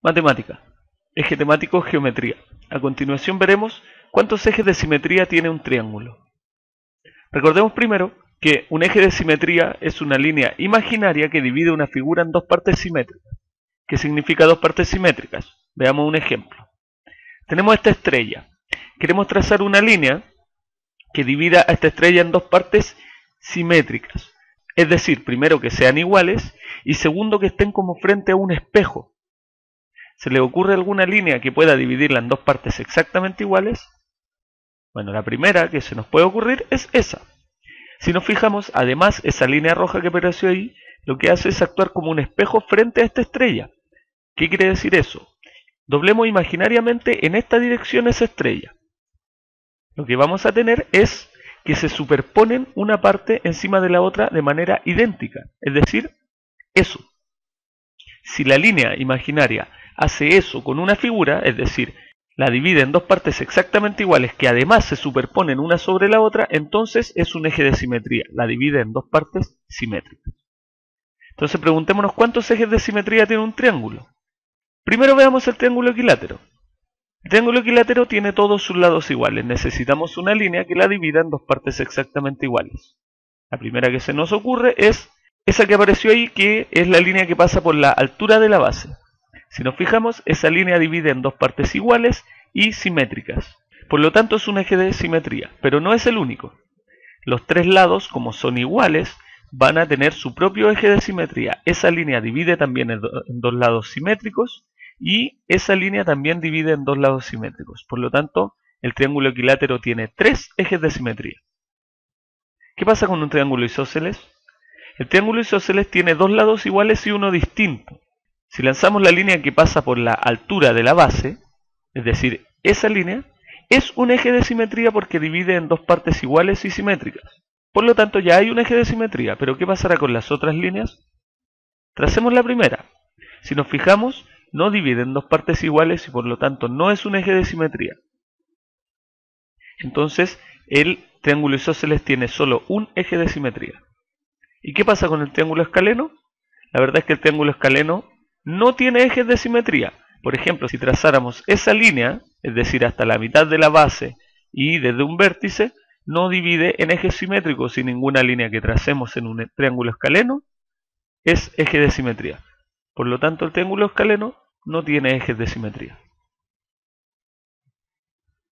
Matemática. Eje temático, geometría. A continuación veremos cuántos ejes de simetría tiene un triángulo. Recordemos primero que un eje de simetría es una línea imaginaria que divide una figura en dos partes simétricas. ¿Qué significa dos partes simétricas? Veamos un ejemplo. Tenemos esta estrella. Queremos trazar una línea que divida a esta estrella en dos partes simétricas. Es decir, primero que sean iguales y segundo que estén como frente a un espejo. ¿Se le ocurre alguna línea que pueda dividirla en dos partes exactamente iguales? Bueno, la primera que se nos puede ocurrir es esa. Si nos fijamos, además, esa línea roja que apareció ahí, lo que hace es actuar como un espejo frente a esta estrella. ¿Qué quiere decir eso? Doblemos imaginariamente en esta dirección esa estrella. Lo que vamos a tener es que se superponen una parte encima de la otra de manera idéntica, es decir, eso. Si la línea imaginaria hace eso con una figura, es decir, la divide en dos partes exactamente iguales que además se superponen una sobre la otra, entonces es un eje de simetría, la divide en dos partes simétricas. Entonces preguntémonos cuántos ejes de simetría tiene un triángulo. Primero veamos el triángulo equilátero. El triángulo equilátero tiene todos sus lados iguales, necesitamos una línea que la divida en dos partes exactamente iguales. La primera que se nos ocurre es esa que apareció ahí, que es la línea que pasa por la altura de la base. Si nos fijamos, esa línea divide en dos partes iguales y simétricas. Por lo tanto es un eje de simetría, pero no es el único. Los tres lados, como son iguales, van a tener su propio eje de simetría. Esa línea divide también en dos lados simétricos y esa línea también divide en dos lados simétricos. Por lo tanto, el triángulo equilátero tiene tres ejes de simetría. ¿Qué pasa con un triángulo isósceles? El triángulo isósceles tiene dos lados iguales y uno distinto. Si lanzamos la línea que pasa por la altura de la base, es decir, esa línea, es un eje de simetría porque divide en dos partes iguales y simétricas. Por lo tanto, ya hay un eje de simetría, pero ¿qué pasará con las otras líneas? Tracemos la primera. Si nos fijamos, no divide en dos partes iguales y por lo tanto no es un eje de simetría. Entonces, el triángulo isósceles tiene solo un eje de simetría. ¿Y qué pasa con el triángulo escaleno? La verdad es que el triángulo escaleno no tiene ejes de simetría. Por ejemplo, si trazáramos esa línea, es decir, hasta la mitad de la base y desde un vértice, no divide en ejes simétricos y ninguna línea que tracemos en un triángulo escaleno es eje de simetría. Por lo tanto, el triángulo escaleno no tiene ejes de simetría.